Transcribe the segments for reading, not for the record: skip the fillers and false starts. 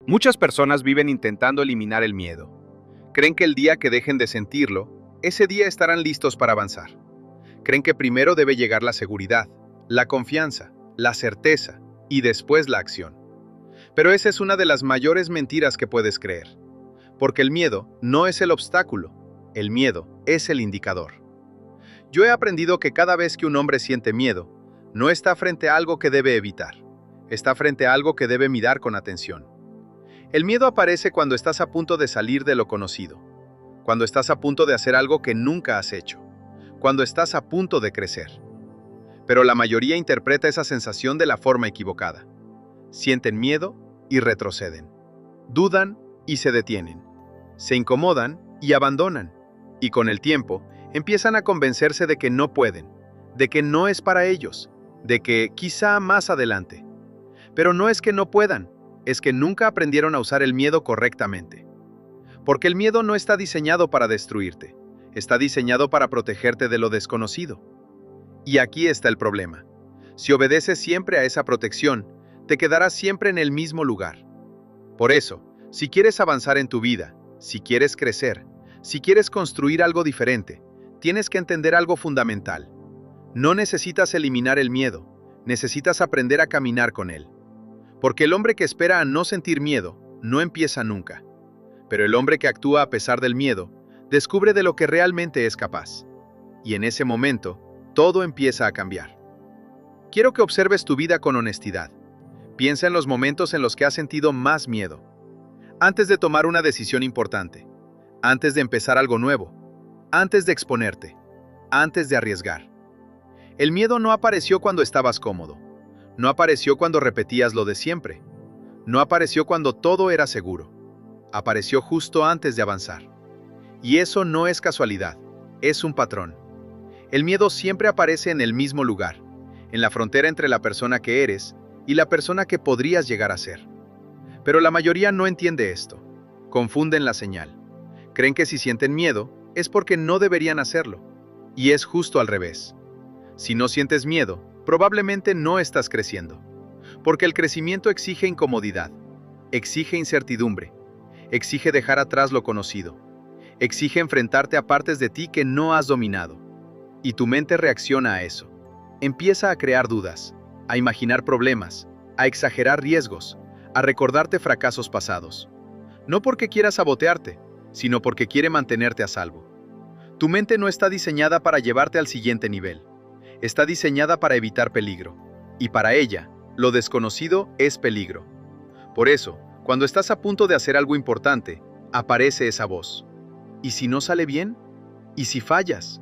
Muchas personas viven intentando eliminar el miedo. Creen que el día que dejen de sentirlo, ese día estarán listos para avanzar. Creen que primero debe llegar la seguridad, la confianza, la certeza y después la acción. Pero esa es una de las mayores mentiras que puedes creer. Porque el miedo no es el obstáculo, el miedo es el indicador. Yo he aprendido que cada vez que un hombre siente miedo, no está frente a algo que debe evitar, está frente a algo que debe mirar con atención. El miedo aparece cuando estás a punto de salir de lo conocido, cuando estás a punto de hacer algo que nunca has hecho, cuando estás a punto de crecer. Pero la mayoría interpreta esa sensación de la forma equivocada. Sienten miedo y retroceden. Dudan y se detienen. Se incomodan y abandonan. Y con el tiempo, empiezan a convencerse de que no pueden, de que no es para ellos, de que quizá más adelante. Pero no es que no puedan, es que nunca aprendieron a usar el miedo correctamente. Porque el miedo no está diseñado para destruirte, está diseñado para protegerte de lo desconocido. Y aquí está el problema. Si obedeces siempre a esa protección, te quedarás siempre en el mismo lugar. Por eso, si quieres avanzar en tu vida, si quieres crecer, si quieres construir algo diferente, tienes que entender algo fundamental. No necesitas eliminar el miedo, necesitas aprender a caminar con él. Porque el hombre que espera a no sentir miedo, no empieza nunca. Pero el hombre que actúa a pesar del miedo, descubre de lo que realmente es capaz. Y en ese momento, todo empieza a cambiar. Quiero que observes tu vida con honestidad. Piensa en los momentos en los que has sentido más miedo. Antes de tomar una decisión importante, antes de empezar algo nuevo, antes de exponerte, antes de arriesgar. El miedo no apareció cuando estabas cómodo. No apareció cuando repetías lo de siempre. No apareció cuando todo era seguro. Apareció justo antes de avanzar. Y eso no es casualidad, es un patrón. El miedo siempre aparece en el mismo lugar, en la frontera entre la persona que eres y la persona que podrías llegar a ser. Pero la mayoría no entiende esto. Confunden la señal. Creen que si sienten miedo, es porque no deberían hacerlo. Y es justo al revés. Si no sientes miedo, probablemente no estás creciendo. Porque el crecimiento exige incomodidad, exige incertidumbre, exige dejar atrás lo conocido, exige enfrentarte a partes de ti que no has dominado. Y tu mente reacciona a eso. Empieza a crear dudas, a imaginar problemas, a exagerar riesgos, a recordarte fracasos pasados. No porque quiera sabotearte, sino porque quiere mantenerte a salvo. Tu mente no está diseñada para llevarte al siguiente nivel. Está diseñada para evitar peligro. Y para ella, lo desconocido es peligro. Por eso, cuando estás a punto de hacer algo importante, aparece esa voz. ¿Y si no sale bien? ¿Y si fallas?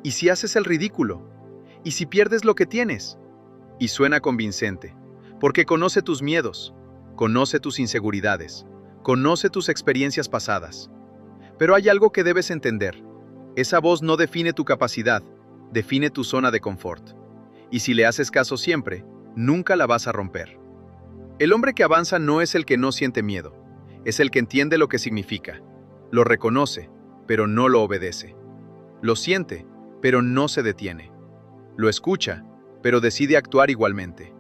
¿Y si haces el ridículo? ¿Y si pierdes lo que tienes? Y suena convincente, porque conoce tus miedos, conoce tus inseguridades, conoce tus experiencias pasadas. Pero hay algo que debes entender. Esa voz no define tu capacidad, define tu zona de confort. Y si le haces caso siempre, nunca la vas a romper. El hombre que avanza no es el que no siente miedo, es el que entiende lo que significa. Lo reconoce, pero no lo obedece. Lo siente, pero no se detiene. Lo escucha, pero decide actuar igualmente.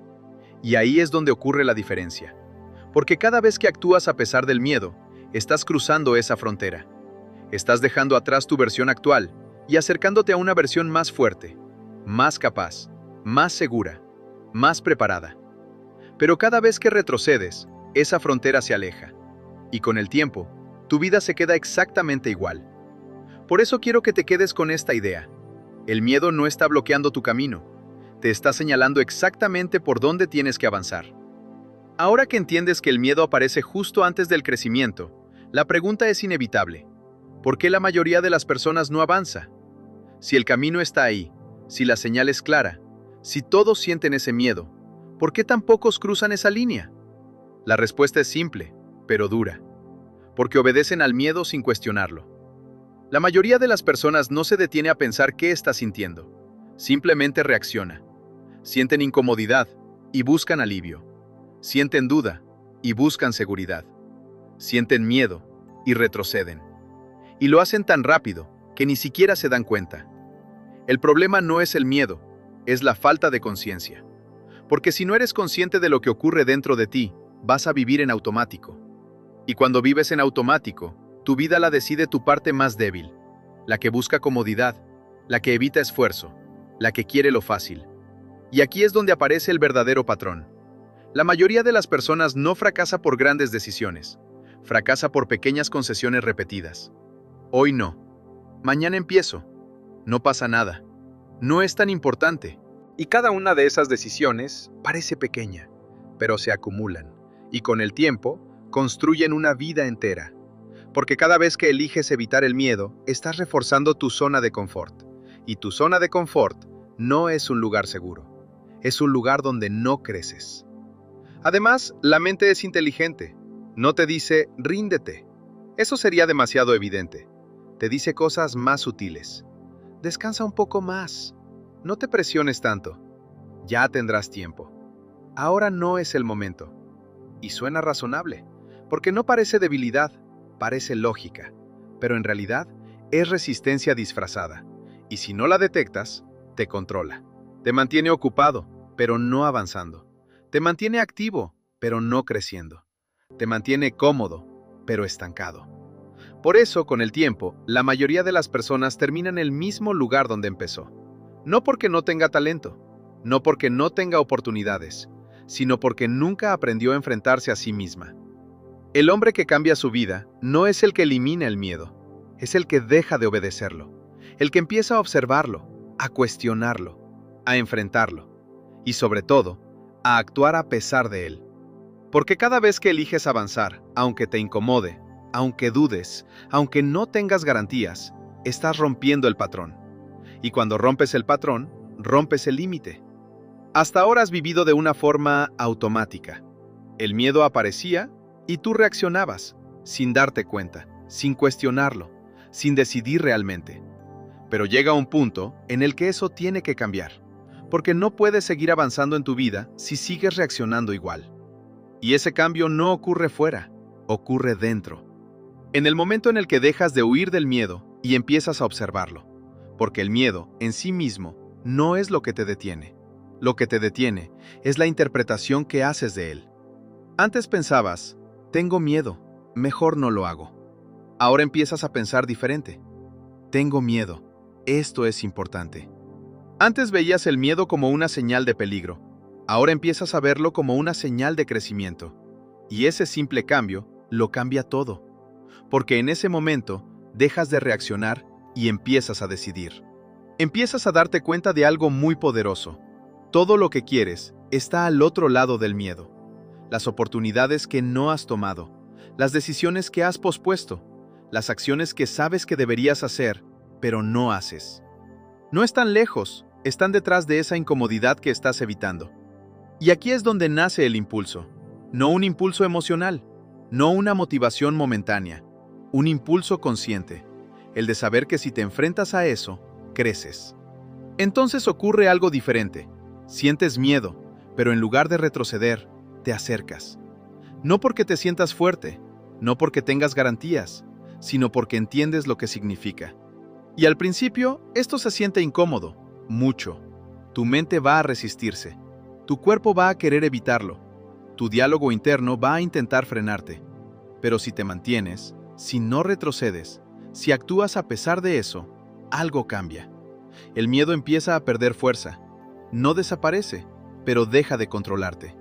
Y ahí es donde ocurre la diferencia. Porque cada vez que actúas a pesar del miedo, estás cruzando esa frontera. Estás dejando atrás tu versión actual y acercándote a una versión más fuerte, más capaz, más segura, más preparada. Pero cada vez que retrocedes, esa frontera se aleja. Y con el tiempo, tu vida se queda exactamente igual. Por eso quiero que te quedes con esta idea. El miedo no está bloqueando tu camino, te está señalando exactamente por dónde tienes que avanzar. Ahora que entiendes que el miedo aparece justo antes del crecimiento, la pregunta es inevitable. ¿Por qué la mayoría de las personas no avanza? Si el camino está ahí, si la señal es clara, si todos sienten ese miedo, ¿por qué tan pocos cruzan esa línea? La respuesta es simple, pero dura. Porque obedecen al miedo sin cuestionarlo. La mayoría de las personas no se detiene a pensar qué está sintiendo. Simplemente reacciona. Sienten incomodidad y buscan alivio. Sienten duda y buscan seguridad. Sienten miedo y retroceden. Y lo hacen tan rápido que ni siquiera se dan cuenta. El problema no es el miedo, es la falta de conciencia. Porque si no eres consciente de lo que ocurre dentro de ti, vas a vivir en automático. Y cuando vives en automático, tu vida la decide tu parte más débil, la que busca comodidad, la que evita esfuerzo, la que quiere lo fácil. Y aquí es donde aparece el verdadero patrón. La mayoría de las personas no fracasa por grandes decisiones, fracasa por pequeñas concesiones repetidas. Hoy no. Mañana empiezo. No pasa nada. No es tan importante. Y cada una de esas decisiones parece pequeña, pero se acumulan, y con el tiempo construyen una vida entera. Porque cada vez que eliges evitar el miedo, estás reforzando tu zona de confort. Y tu zona de confort no es un lugar seguro. Es un lugar donde no creces. Además, la mente es inteligente. No te dice, ríndete. Eso sería demasiado evidente. Te dice cosas más sutiles. Descansa un poco más. No te presiones tanto. Ya tendrás tiempo. Ahora no es el momento. Y suena razonable, porque no parece debilidad, parece lógica. Pero en realidad es resistencia disfrazada. Y si no la detectas, te controla. Te mantiene ocupado, pero no avanzando. Te mantiene activo, pero no creciendo. Te mantiene cómodo, pero estancado. Por eso, con el tiempo, la mayoría de las personas terminan en el mismo lugar donde empezó. No porque no tenga talento, no porque no tenga oportunidades, sino porque nunca aprendió a enfrentarse a sí misma. El hombre que cambia su vida no es el que elimina el miedo, es el que deja de obedecerlo, el que empieza a observarlo, a cuestionarlo, a enfrentarlo y sobre todo, a actuar a pesar de él. Porque cada vez que eliges avanzar, aunque te incomode, aunque dudes, aunque no tengas garantías, estás rompiendo el patrón. Y cuando rompes el patrón, rompes el límite. Hasta ahora has vivido de una forma automática. El miedo aparecía y tú reaccionabas, sin darte cuenta, sin cuestionarlo, sin decidir realmente. Pero llega un punto en el que eso tiene que cambiar, porque no puedes seguir avanzando en tu vida si sigues reaccionando igual. Y ese cambio no ocurre fuera, ocurre dentro. En el momento en el que dejas de huir del miedo y empiezas a observarlo, porque el miedo en sí mismo no es lo que te detiene. Lo que te detiene es la interpretación que haces de él. Antes pensabas, tengo miedo, mejor no lo hago. Ahora empiezas a pensar diferente. Tengo miedo, esto es importante. Antes veías el miedo como una señal de peligro. Ahora empiezas a verlo como una señal de crecimiento. Y ese simple cambio lo cambia todo. Porque en ese momento dejas de reaccionar y empiezas a decidir. Empiezas a darte cuenta de algo muy poderoso. Todo lo que quieres está al otro lado del miedo. Las oportunidades que no has tomado, las decisiones que has pospuesto, las acciones que sabes que deberías hacer, pero no haces. No están lejos, están detrás de esa incomodidad que estás evitando. Y aquí es donde nace el impulso. No un impulso emocional, no una motivación momentánea, un impulso consciente, el de saber que si te enfrentas a eso, creces. Entonces ocurre algo diferente. Sientes miedo, pero en lugar de retroceder, te acercas. No porque te sientas fuerte, no porque tengas garantías, sino porque entiendes lo que significa. Y al principio, esto se siente incómodo, mucho. Tu mente va a resistirse, tu cuerpo va a querer evitarlo, tu diálogo interno va a intentar frenarte. Pero si te mantienes, si no retrocedes, si actúas a pesar de eso, algo cambia. El miedo empieza a perder fuerza. No desaparece, pero deja de controlarte.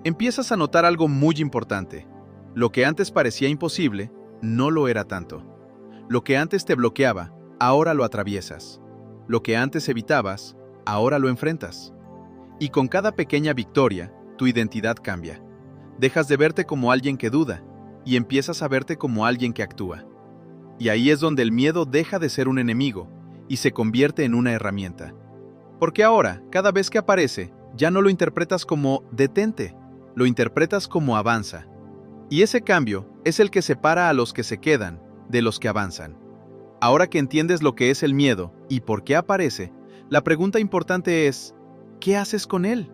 Empiezas a notar algo muy importante. Lo que antes parecía imposible, no lo era tanto. Lo que antes te bloqueaba, ahora lo atraviesas. Lo que antes evitabas, ahora lo enfrentas. Y con cada pequeña victoria, tu identidad cambia. Dejas de verte como alguien que duda y empiezas a verte como alguien que actúa. Y ahí es donde el miedo deja de ser un enemigo y se convierte en una herramienta. Porque ahora, cada vez que aparece, ya no lo interpretas como detente, lo interpretas como avanza. Y ese cambio es el que separa a los que se quedan de los que avanzan. Ahora que entiendes lo que es el miedo y por qué aparece, la pregunta importante es, ¿qué haces con él?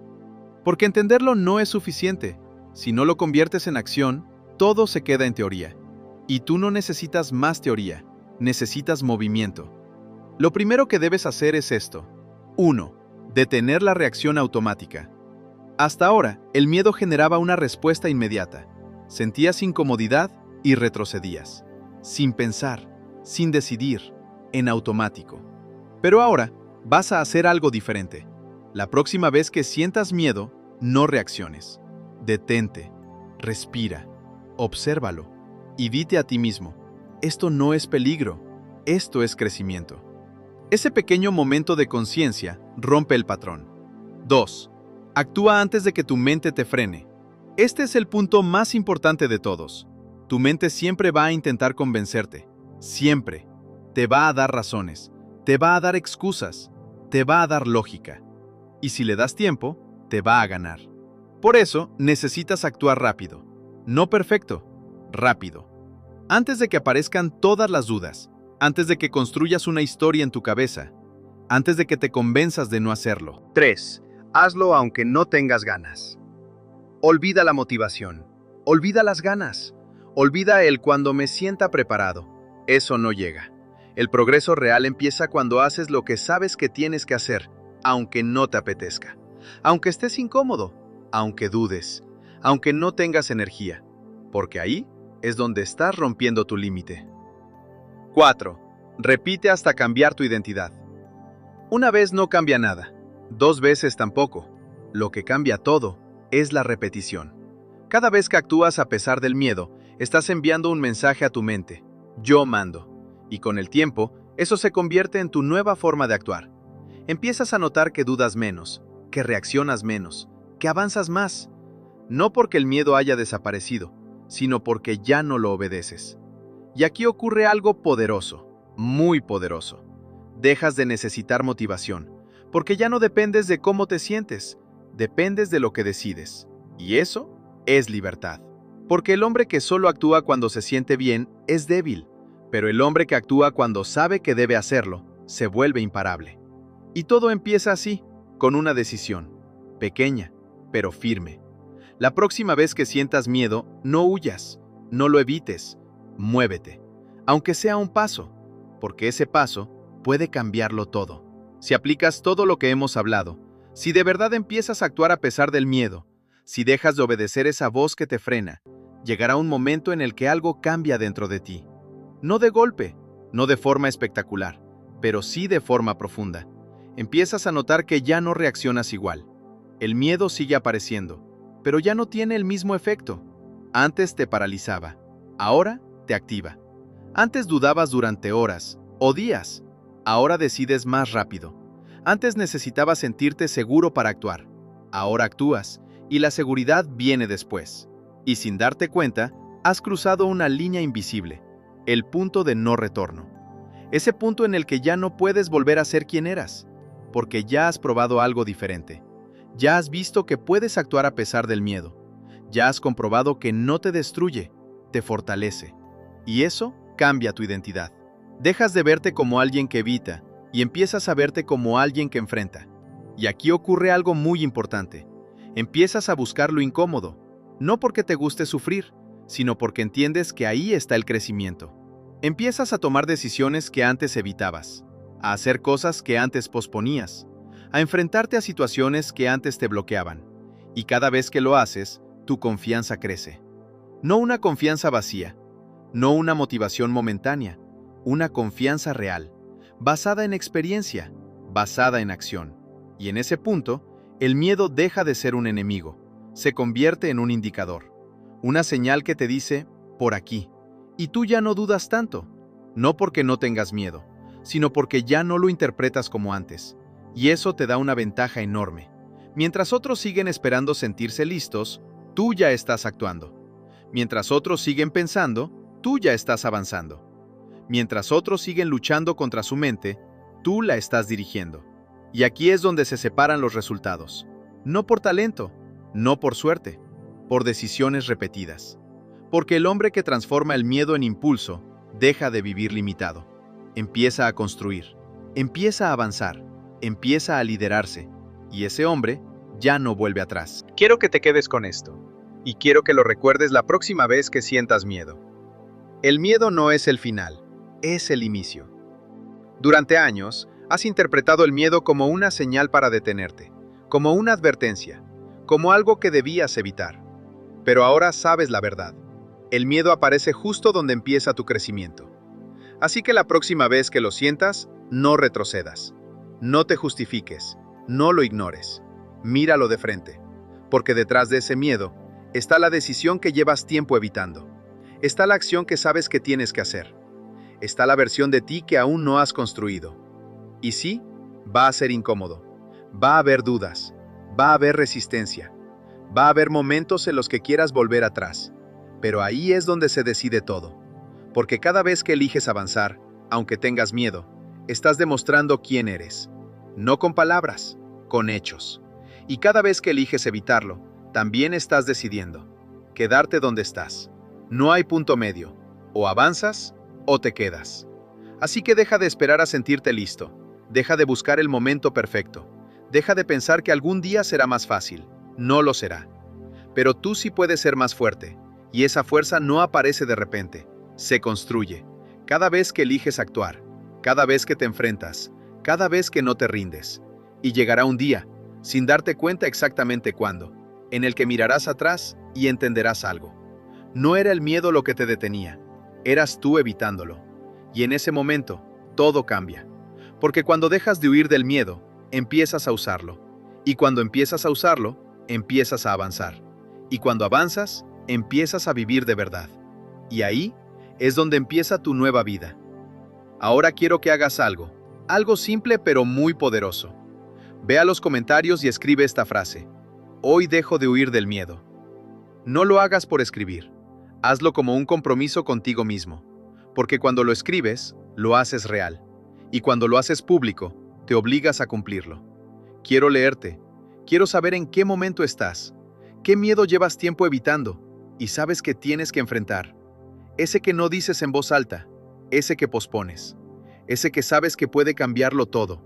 Porque entenderlo no es suficiente. Si no lo conviertes en acción, todo se queda en teoría. Y tú no necesitas más teoría, necesitas movimiento. Lo primero que debes hacer es esto. 1. Detener la reacción automática. Hasta ahora, el miedo generaba una respuesta inmediata. Sentías incomodidad y retrocedías, sin pensar, sin decidir, en automático. Pero ahora vas a hacer algo diferente. La próxima vez que sientas miedo, no reacciones. Detente, respira, obsérvalo y dite a ti mismo, esto no es peligro, esto es crecimiento. Ese pequeño momento de conciencia rompe el patrón. 2. Actúa antes de que tu mente te frene. Este es el punto más importante de todos. Tu mente siempre va a intentar convencerte. Siempre. Te va a dar razones. Te va a dar excusas. Te va a dar lógica. Y si le das tiempo, te va a ganar. Por eso, necesitas actuar rápido. No perfecto, rápido. Antes de que aparezcan todas las dudas, antes de que construyas una historia en tu cabeza, antes de que te convenzas de no hacerlo. 3. Hazlo aunque no tengas ganas. Olvida la motivación. Olvida las ganas. Olvida el cuando me sienta preparado. Eso no llega. El progreso real empieza cuando haces lo que sabes que tienes que hacer, aunque no te apetezca. Aunque estés incómodo, aunque dudes, aunque no tengas energía. Porque ahí es donde estás rompiendo tu límite. 4. Repite hasta cambiar tu identidad. Una vez no cambia nada, 2 veces tampoco. Lo que cambia todo es la repetición. Cada vez que actúas a pesar del miedo, estás enviando un mensaje a tu mente. Yo mando. Y con el tiempo, eso se convierte en tu nueva forma de actuar. Empiezas a notar que dudas menos, que reaccionas menos, que avanzas más. No porque el miedo haya desaparecido, sino porque ya no lo obedeces. Y aquí ocurre algo poderoso, muy poderoso. Dejas de necesitar motivación, porque ya no dependes de cómo te sientes, dependes de lo que decides. Y eso es libertad. Porque el hombre que solo actúa cuando se siente bien es débil, pero el hombre que actúa cuando sabe que debe hacerlo, se vuelve imparable. Y todo empieza así, con una decisión, pequeña, pero firme. La próxima vez que sientas miedo, no huyas, no lo evites, muévete, aunque sea un paso, porque ese paso puede cambiarlo todo. Si aplicas todo lo que hemos hablado, si de verdad empiezas a actuar a pesar del miedo, si dejas de obedecer esa voz que te frena, llegará un momento en el que algo cambia dentro de ti. No de golpe, no de forma espectacular, pero sí de forma profunda. Empiezas a notar que ya no reaccionas igual. El miedo sigue apareciendo, pero ya no tiene el mismo efecto. Antes te paralizaba, ahora te activa. Antes dudabas durante horas o días, ahora decides más rápido. Antes necesitabas sentirte seguro para actuar, ahora actúas y la seguridad viene después. Y sin darte cuenta, has cruzado una línea invisible, el punto de no retorno. Ese punto en el que ya no puedes volver a ser quien eras, porque ya has probado algo diferente. Ya has visto que puedes actuar a pesar del miedo. Ya has comprobado que no te destruye, te fortalece. Y eso cambia tu identidad. Dejas de verte como alguien que evita y empiezas a verte como alguien que enfrenta. Y aquí ocurre algo muy importante. Empiezas a buscar lo incómodo, no porque te guste sufrir, sino porque entiendes que ahí está el crecimiento. Empiezas a tomar decisiones que antes evitabas, a hacer cosas que antes posponías, a enfrentarte a situaciones que antes te bloqueaban. Y cada vez que lo haces, tu confianza crece. No una confianza vacía, no una motivación momentánea, una confianza real, basada en experiencia, basada en acción. Y en ese punto, el miedo deja de ser un enemigo, se convierte en un indicador, una señal que te dice, por aquí. Y tú ya no dudas tanto, no porque no tengas miedo, sino porque ya no lo interpretas como antes. Y eso te da una ventaja enorme. Mientras otros siguen esperando sentirse listos, tú ya estás actuando. Mientras otros siguen pensando, tú ya estás avanzando. Mientras otros siguen luchando contra su mente, tú la estás dirigiendo. Y aquí es donde se separan los resultados. No por talento, no por suerte, por decisiones repetidas. Porque el hombre que transforma el miedo en impulso deja de vivir limitado. Empieza a construir, empieza a avanzar, empieza a liderarse. Y ese hombre ya no vuelve atrás. Quiero que te quedes con esto. Y quiero que lo recuerdes la próxima vez que sientas miedo. El miedo no es el final, es el inicio. Durante años, has interpretado el miedo como una señal para detenerte, como una advertencia, como algo que debías evitar. Pero ahora sabes la verdad. El miedo aparece justo donde empieza tu crecimiento. Así que la próxima vez que lo sientas, no retrocedas. No te justifiques, no lo ignores. Míralo de frente, porque detrás de ese miedo está la decisión que llevas tiempo evitando. Está la acción que sabes que tienes que hacer. Está la versión de ti que aún no has construido. Y sí, va a ser incómodo. Va a haber dudas. Va a haber resistencia. Va a haber momentos en los que quieras volver atrás. Pero ahí es donde se decide todo. Porque cada vez que eliges avanzar, aunque tengas miedo, estás demostrando quién eres. No con palabras, con hechos. Y cada vez que eliges evitarlo, también estás decidiendo quedarte donde estás. No hay punto medio. O avanzas o te quedas. Así que deja de esperar a sentirte listo. Deja de buscar el momento perfecto. Deja de pensar que algún día será más fácil. No lo será. Pero tú sí puedes ser más fuerte. Y esa fuerza no aparece de repente. Se construye. Cada vez que eliges actuar. Cada vez que te enfrentas. Cada vez que no te rindes. Y llegará un día, sin darte cuenta exactamente cuándo, en el que mirarás atrás y entenderás algo. No era el miedo lo que te detenía. Eras tú evitándolo. Y en ese momento, todo cambia. Porque cuando dejas de huir del miedo, empiezas a usarlo. Y cuando empiezas a usarlo, empiezas a avanzar. Y cuando avanzas, empiezas a vivir de verdad. Y ahí es donde empieza tu nueva vida. Ahora quiero que hagas algo simple pero muy poderoso. Ve a los comentarios y escribe esta frase. Hoy dejo de huir del miedo. No lo hagas por escribir. Hazlo como un compromiso contigo mismo. Porque cuando lo escribes, lo haces real. Y cuando lo haces público, te obligas a cumplirlo. Quiero leerte. Quiero saber en qué momento estás. ¿Qué miedo llevas tiempo evitando? Y sabes que tienes que enfrentar. Ese que no dices en voz alta. Ese que pospones. Ese que sabes que puede cambiarlo todo.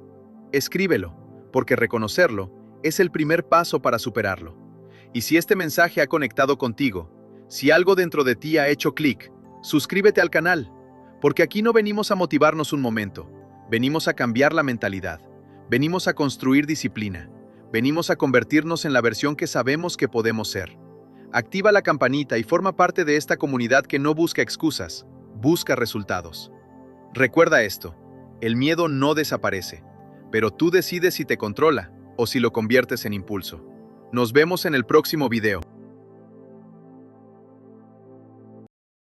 Escríbelo, porque reconocerlo es el primer paso para superarlo. Y si este mensaje ha conectado contigo, si algo dentro de ti ha hecho clic, suscríbete al canal, porque aquí no venimos a motivarnos un momento, venimos a cambiar la mentalidad, venimos a construir disciplina, venimos a convertirnos en la versión que sabemos que podemos ser. Activa la campanita y forma parte de esta comunidad que no busca excusas, busca resultados. Recuerda esto, el miedo no desaparece, pero tú decides si te controla o si lo conviertes en impulso. Nos vemos en el próximo video.